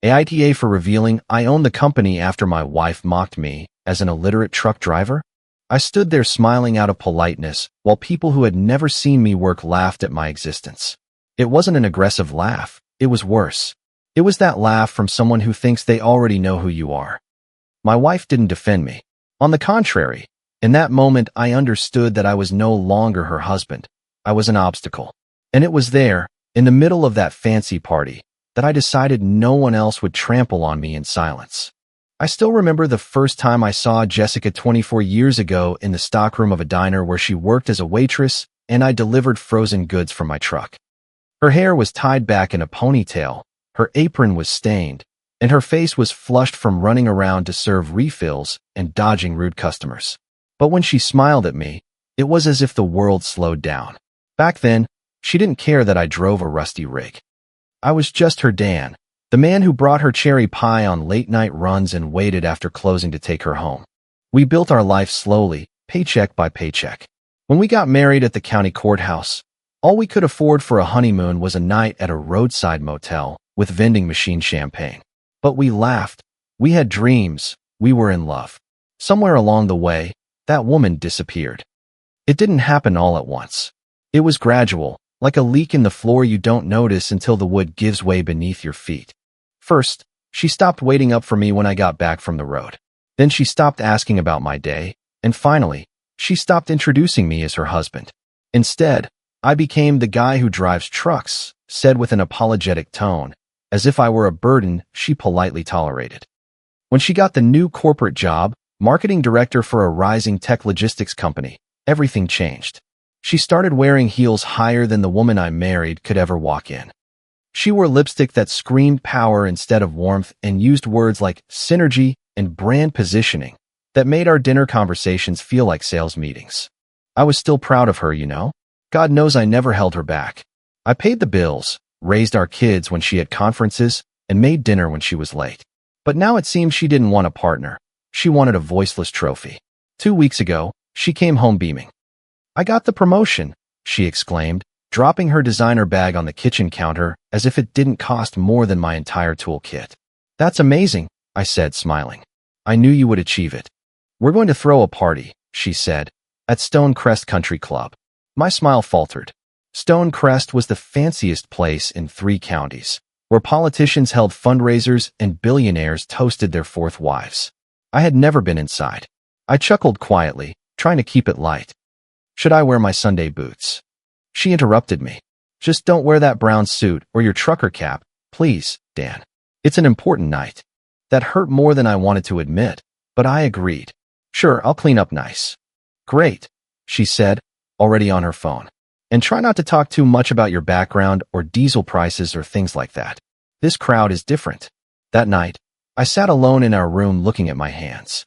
AITA for revealing I own the company after my wife mocked me as an illiterate truck driver? I stood there smiling out of politeness while people who had never seen me work laughed at my existence. It wasn't an aggressive laugh. It was worse. It was that laugh from someone who thinks they already know who you are. My wife didn't defend me. On the contrary, in that moment I understood that I was no longer her husband. I was an obstacle. And it was there, in the middle of that fancy party, that I decided no one else would trample on me in silence. I still remember the first time I saw Jessica 24 years ago in the stockroom of a diner where she worked as a waitress and I delivered frozen goods from my truck. Her hair was tied back in a ponytail, her apron was stained, and her face was flushed from running around to serve refills and dodging rude customers. But when she smiled at me, it was as if the world slowed down. Back then, she didn't care that I drove a rusty rig. I was just her Dan, the man who brought her cherry pie on late-night runs and waited after closing to take her home. We built our life slowly, paycheck by paycheck. When we got married at the county courthouse, all we could afford for a honeymoon was a night at a roadside motel with vending machine champagne. But we laughed. We had dreams. We were in love. Somewhere along the way, that woman disappeared. It didn't happen all at once. It was gradual, like a leak in the floor you don't notice until the wood gives way beneath your feet. First, she stopped waiting up for me when I got back from the road. Then she stopped asking about my day, and finally, she stopped introducing me as her husband. Instead, I became the guy who drives trucks, said with an apologetic tone, as if I were a burden she politely tolerated. When she got the new corporate job, marketing director for a rising tech logistics company, everything changed. She started wearing heels higher than the woman I married could ever walk in. She wore lipstick that screamed power instead of warmth and used words like synergy and brand positioning that made our dinner conversations feel like sales meetings. I was still proud of her, you know? God knows I never held her back. I paid the bills, raised our kids when she had conferences, and made dinner when she was late. But now it seemed she didn't want a partner. She wanted a voiceless trophy. 2 weeks ago, she came home beaming. "I got the promotion," she exclaimed, dropping her designer bag on the kitchen counter as if it didn't cost more than my entire toolkit. "That's amazing," I said, smiling. "I knew you would achieve it." "We're going to throw a party," she said, "at Stonecrest Country Club." My smile faltered. Stonecrest was the fanciest place in 3 counties, where politicians held fundraisers and billionaires toasted their 4th wives. I had never been inside. I chuckled quietly, trying to keep it light. "Should I wear my Sunday boots?" She interrupted me. "Just don't wear that brown suit or your trucker cap, please, Dan. It's an important night." That hurt more than I wanted to admit, but I agreed. "Sure, I'll clean up nice." "Great," she said, already on her phone. "And try not to talk too much about your background or diesel prices or things like that. This crowd is different." That night, I sat alone in our room looking at my hands.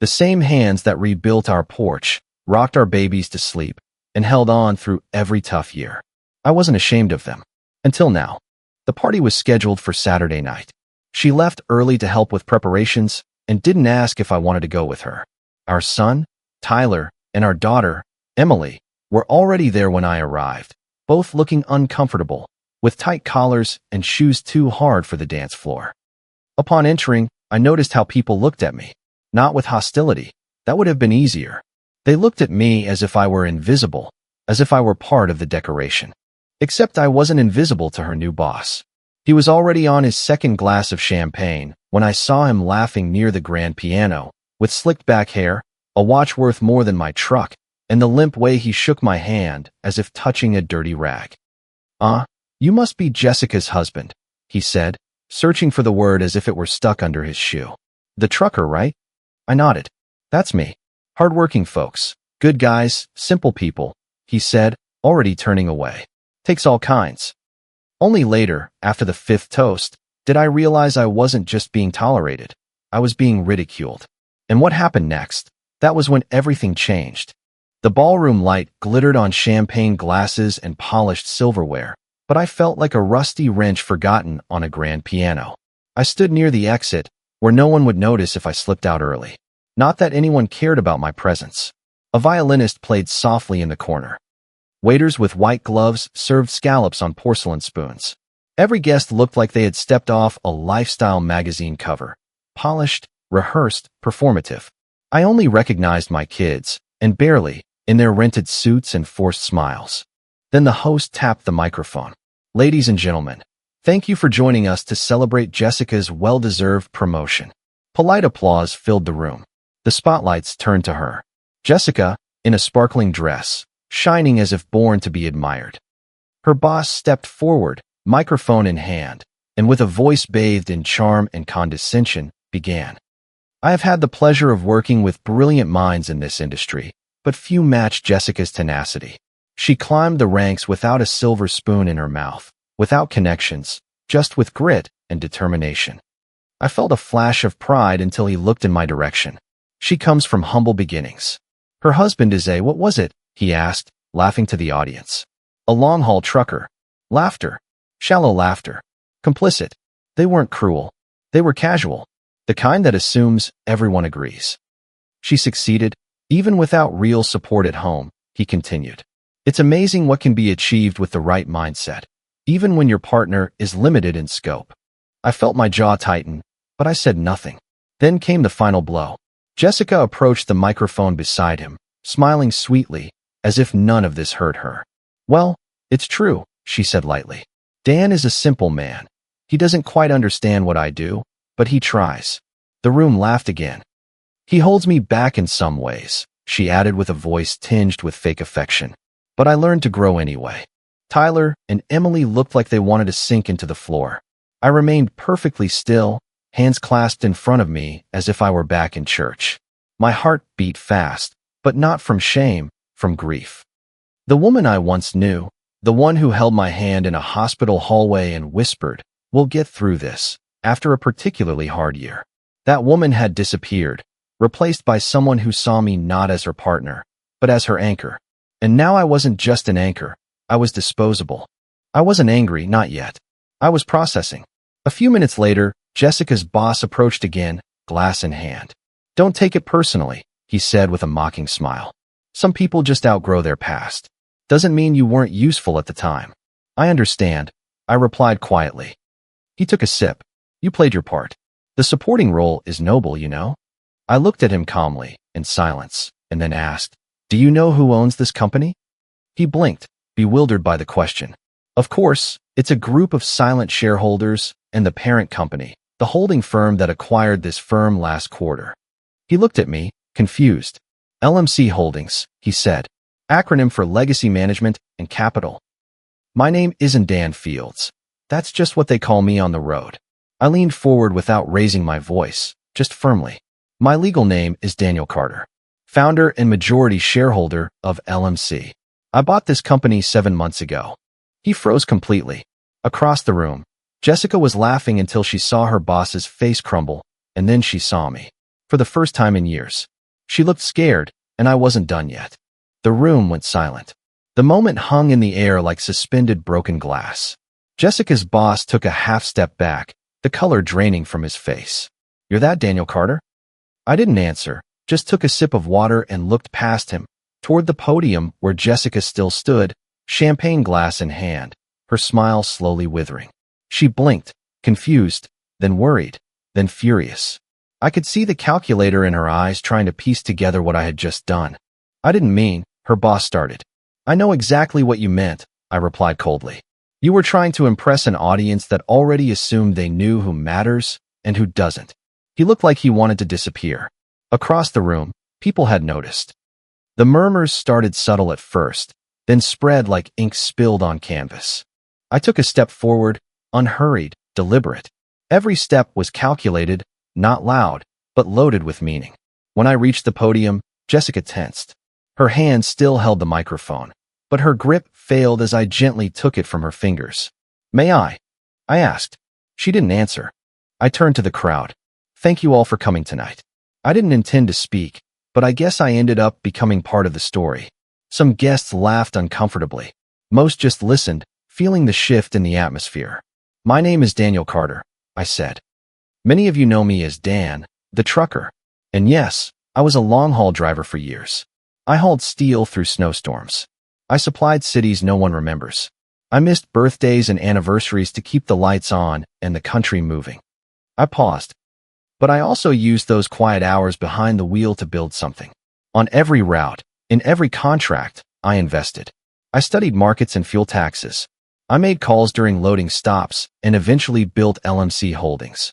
The same hands that rebuilt our porch, rocked our babies to sleep, and held on through every tough year. I wasn't ashamed of them. Until now. The party was scheduled for Saturday night. She left early to help with preparations and didn't ask if I wanted to go with her. Our son, Tyler, and our daughter, Emily, were already there when I arrived, both looking uncomfortable, with tight collars and shoes too hard for the dance floor. Upon entering, I noticed how people looked at me. Not with hostility. That would have been easier. They looked at me as if I were invisible, as if I were part of the decoration. Except I wasn't invisible to her new boss. He was already on his 2nd glass of champagne when I saw him laughing near the grand piano, with slicked back hair, a watch worth more than my truck, and the limp way he shook my hand as if touching a dirty rag. You must be Jessica's husband," he said, searching for the word as if it were stuck under his shoe. "The trucker, right?" I nodded. "That's me. Hardworking folks, good guys, simple people," he said, already turning away. "Takes all kinds." Only later, after the 5th toast, did I realize I wasn't just being tolerated. I was being ridiculed. And what happened next? That was when everything changed. The ballroom light glittered on champagne glasses and polished silverware, but I felt like a rusty wrench forgotten on a grand piano. I stood near the exit, where no one would notice if I slipped out early. Not that anyone cared about my presence. A violinist played softly in the corner. Waiters with white gloves served scallops on porcelain spoons. Every guest looked like they had stepped off a lifestyle magazine cover. Polished, rehearsed, performative. I only recognized my kids, and barely, in their rented suits and forced smiles. Then the host tapped the microphone. Ladies and gentlemen, thank you for joining us to celebrate Jessica's well-deserved promotion. Polite applause filled the room. The spotlights turned to her. Jessica, in a sparkling dress, shining as if born to be admired. Her boss stepped forward, microphone in hand, and with a voice bathed in charm and condescension, began. I have had the pleasure of working with brilliant minds in this industry, but few match Jessica's tenacity. She climbed the ranks without a silver spoon in her mouth, without connections, just with grit and determination. I felt a flash of pride until he looked in my direction. She comes from humble beginnings. Her husband is what was it? He asked, laughing to the audience. A long-haul trucker. Laughter. Shallow laughter. Complicit. They weren't cruel. They were casual. The kind that assumes everyone agrees. She succeeded, even without real support at home, he continued. It's amazing what can be achieved with the right mindset, even when your partner is limited in scope. I felt my jaw tighten, but I said nothing. Then came the final blow. Jessica approached the microphone beside him, smiling sweetly, as if none of this hurt her. Well, it's true, she said lightly. Dan is a simple man. He doesn't quite understand what I do, but he tries. The room laughed again. He holds me back in some ways, she added with a voice tinged with fake affection. But I learned to grow anyway. Tyler and Emily looked like they wanted to sink into the floor. I remained perfectly still, hands clasped in front of me as if I were back in church. My heart beat fast, but not from shame, from grief. The woman I once knew, the one who held my hand in a hospital hallway and whispered, "We'll get through this," after a particularly hard year. That woman had disappeared, replaced by someone who saw me not as her partner, but as her anchor. And now I wasn't just an anchor, I was disposable. I wasn't angry, not yet. I was processing. A few minutes later, Jessica's boss approached again, glass in hand. Don't take it personally, he said with a mocking smile. Some people just outgrow their past. Doesn't mean you weren't useful at the time. I understand, I replied quietly. He took a sip. You played your part. The supporting role is noble, you know? I looked at him calmly, in silence, and then asked, do you know who owns this company? He blinked, bewildered by the question. Of course, it's a group of silent shareholders and the parent company, the holding firm that acquired this firm last quarter. He looked at me, confused. LMC Holdings, he said, acronym for Legacy Management and Capital. My name isn't Dan Fields. That's just what they call me on the road. I leaned forward without raising my voice, just firmly. My legal name is Daniel Carter, founder and majority shareholder of LMC. I bought this company 7 months ago. He froze completely. Across the room, Jessica was laughing until she saw her boss's face crumble, and then she saw me. For the first time in years. She looked scared, and I wasn't done yet. The room went silent. The moment hung in the air like suspended broken glass. Jessica's boss took a half step back, the color draining from his face. You're that Daniel Carter? I didn't answer, just took a sip of water and looked past him, toward the podium where Jessica still stood, champagne glass in hand, her smile slowly withering. She blinked, confused, then worried, then furious. I could see the calculator in her eyes trying to piece together what I had just done. I didn't mean, her boss started. I know exactly what you meant, I replied coldly. You were trying to impress an audience that already assumed they knew who matters and who doesn't. He looked like he wanted to disappear. Across the room, people had noticed. The murmurs started subtle at first, then spread like ink spilled on canvas. I took a step forward, unhurried, deliberate. Every step was calculated, not loud, but loaded with meaning. When I reached the podium, Jessica tensed. Her hand still held the microphone, but her grip failed as I gently took it from her fingers. May I? I asked. She didn't answer. I turned to the crowd. Thank you all for coming tonight. I didn't intend to speak, but I guess I ended up becoming part of the story. Some guests laughed uncomfortably. Most just listened, feeling the shift in the atmosphere. My name is Daniel Carter, I said. Many of you know me as Dan, the trucker. And yes, I was a long-haul driver for years. I hauled steel through snowstorms. I supplied cities no one remembers. I missed birthdays and anniversaries to keep the lights on and the country moving. I paused. But I also used those quiet hours behind the wheel to build something. On every route, in every contract, I invested. I studied markets and fuel taxes. I made calls during loading stops and eventually built LMC Holdings,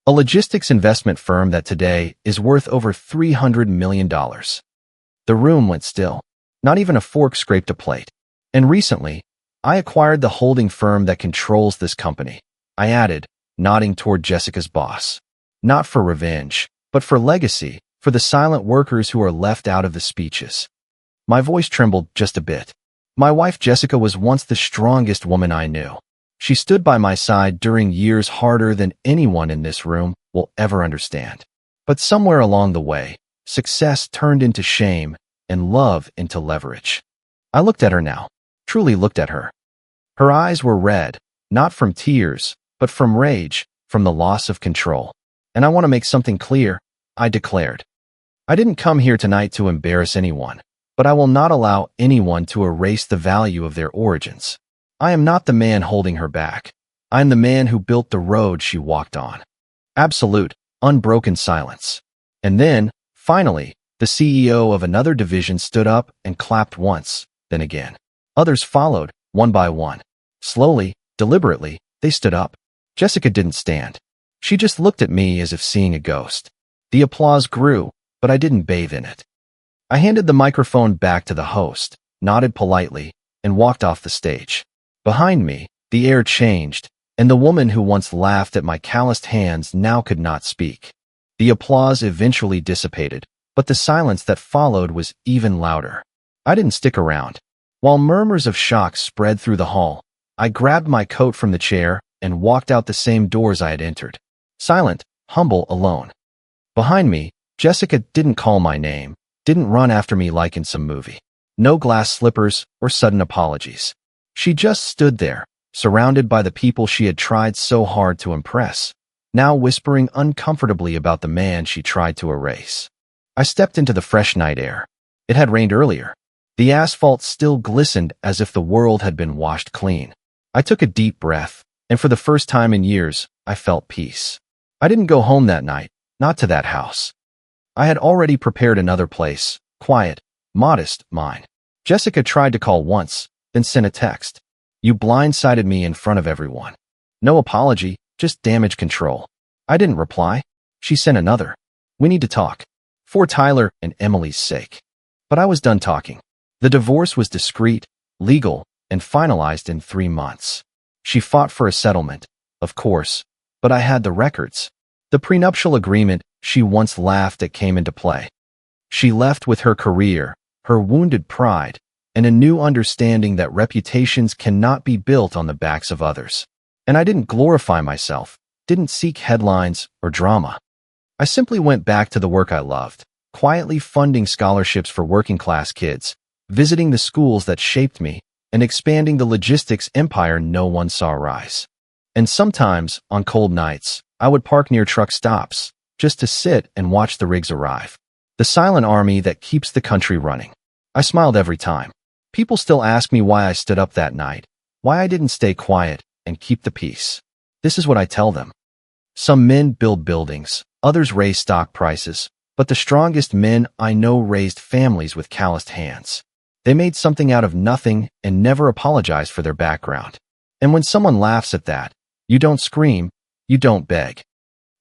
a logistics investment firm that today is worth over $300 million. The room went still. Not even a fork scraped a plate. And recently, I acquired the holding firm that controls this company. I added, nodding toward Jessica's boss. Not for revenge, but for legacy, for the silent workers who are left out of the speeches. My voice trembled just a bit. My wife Jessica was once the strongest woman I knew. She stood by my side during years harder than anyone in this room will ever understand. But somewhere along the way, success turned into shame and love into leverage. I looked at her now, truly looked at her. Her eyes were red, not from tears, but from rage, from the loss of control. And I want to make something clear, I declared. I didn't come here tonight to embarrass anyone, but I will not allow anyone to erase the value of their origins. I am not the man holding her back. I am the man who built the road she walked on. Absolute, unbroken silence. And then, finally, the CEO of another division stood up and clapped once, then again. Others followed, one by one. Slowly, deliberately, they stood up. Jessica didn't stand. She just looked at me as if seeing a ghost. The applause grew, but I didn't bathe in it. I handed the microphone back to the host, nodded politely, and walked off the stage. Behind me, the air changed, and the woman who once laughed at my calloused hands now could not speak. The applause eventually dissipated, but the silence that followed was even louder. I didn't stick around. While murmurs of shock spread through the hall, I grabbed my coat from the chair and walked out the same doors I had entered. Silent, humble, alone. Behind me, Jessica didn't call my name, didn't run after me like in some movie. No glass slippers or sudden apologies. She just stood there, surrounded by the people she had tried so hard to impress, now whispering uncomfortably about the man she tried to erase. I stepped into the fresh night air. It had rained earlier. The asphalt still glistened as if the world had been washed clean. I took a deep breath, and for the first time in years, I felt peace. I didn't go home that night, not to that house. I had already prepared another place, quiet, modest, mine. Jessica tried to call once, then sent a text. You blindsided me in front of everyone. No apology, just damage control. I didn't reply. She sent another. We need to talk. For Tyler and Emily's sake. But I was done talking. The divorce was discreet, legal, and finalized in 3 months. She fought for a settlement, of course, but I had the records. The prenuptial agreement she once laughed at came into play. She left with her career, her wounded pride, and a new understanding that reputations cannot be built on the backs of others. And I didn't glorify myself, didn't seek headlines or drama. I simply went back to the work I loved, quietly funding scholarships for working-class kids, visiting the schools that shaped me, and expanding the logistics empire no one saw rise. And sometimes, on cold nights, I would park near truck stops, just to sit and watch the rigs arrive. The silent army that keeps the country running. I smiled every time. People still ask me why I stood up that night, why I didn't stay quiet and keep the peace. This is what I tell them. Some men build buildings, others raise stock prices, but the strongest men I know raised families with calloused hands. They made something out of nothing and never apologized for their background. And when someone laughs at that, you don't scream, you don't beg.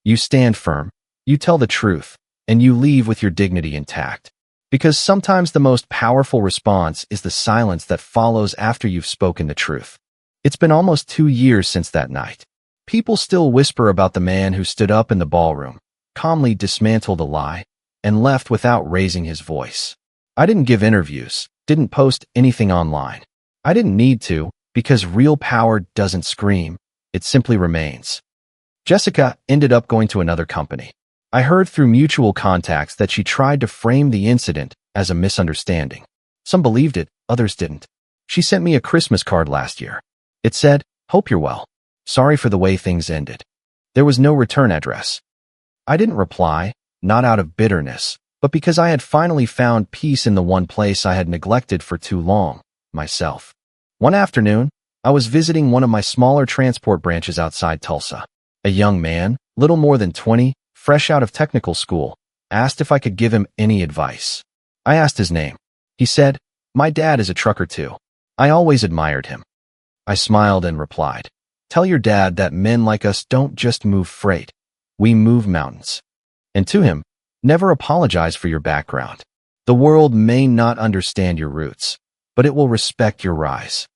You stand firm, you tell the truth, and you leave with your dignity intact. Because sometimes the most powerful response is the silence that follows after you've spoken the truth. It's been almost 2 years since that night. People still whisper about the man who stood up in the ballroom, calmly dismantled a lie, and left without raising his voice. I didn't give interviews, didn't post anything online. I didn't need to, because real power doesn't scream, it simply remains. Jessica ended up going to another company. I heard through mutual contacts that she tried to frame the incident as a misunderstanding. Some believed it, others didn't. She sent me a Christmas card last year. It said, "Hope you're well. Sorry for the way things ended." There was no return address. I didn't reply, not out of bitterness, but because I had finally found peace in the one place I had neglected for too long, myself. One afternoon, I was visiting one of my smaller transport branches outside Tulsa. A young man, little more than 20, fresh out of technical school, asked if I could give him any advice. I asked his name. He said, "My dad is a trucker too. I always admired him." I smiled and replied, "Tell your dad that men like us don't just move freight. We move mountains." And to him, "Never apologize for your background. The world may not understand your roots, but it will respect your rise."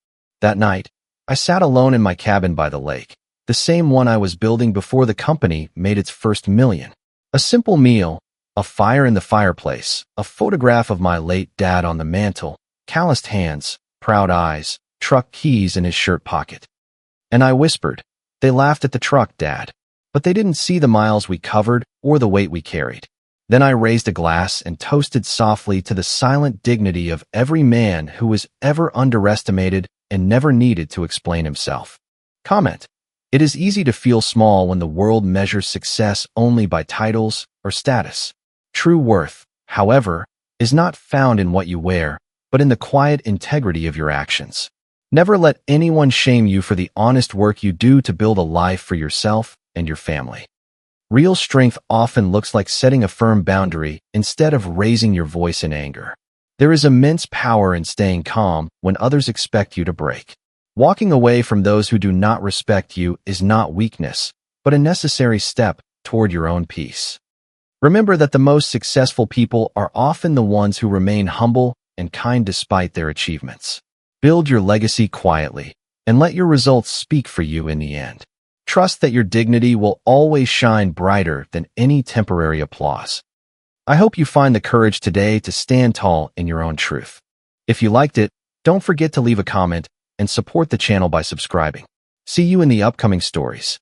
That night, I sat alone in my cabin by the lake, the same one I was building before the company made its first million. A simple meal, a fire in the fireplace, a photograph of my late dad on the mantle, calloused hands, proud eyes, truck keys in his shirt pocket. And I whispered, "They laughed at the truck, Dad, but they didn't see the miles we covered or the weight we carried." Then I raised a glass and toasted softly to the silent dignity of every man who was ever underestimated and never needed to explain himself. Comment: It is easy to feel small when the world measures success only by titles or status. True worth, however, is not found in what you wear, but in the quiet integrity of your actions. Never let anyone shame you for the honest work you do to build a life for yourself and your family. Real strength often looks like setting a firm boundary instead of raising your voice in anger. There is immense power in staying calm when others expect you to break. Walking away from those who do not respect you is not weakness, but a necessary step toward your own peace. Remember that the most successful people are often the ones who remain humble and kind despite their achievements. Build your legacy quietly, and let your results speak for you in the end. Trust that your dignity will always shine brighter than any temporary applause. I hope you find the courage today to stand tall in your own truth. If you liked it, don't forget to leave a comment and support the channel by subscribing. See you in the upcoming stories.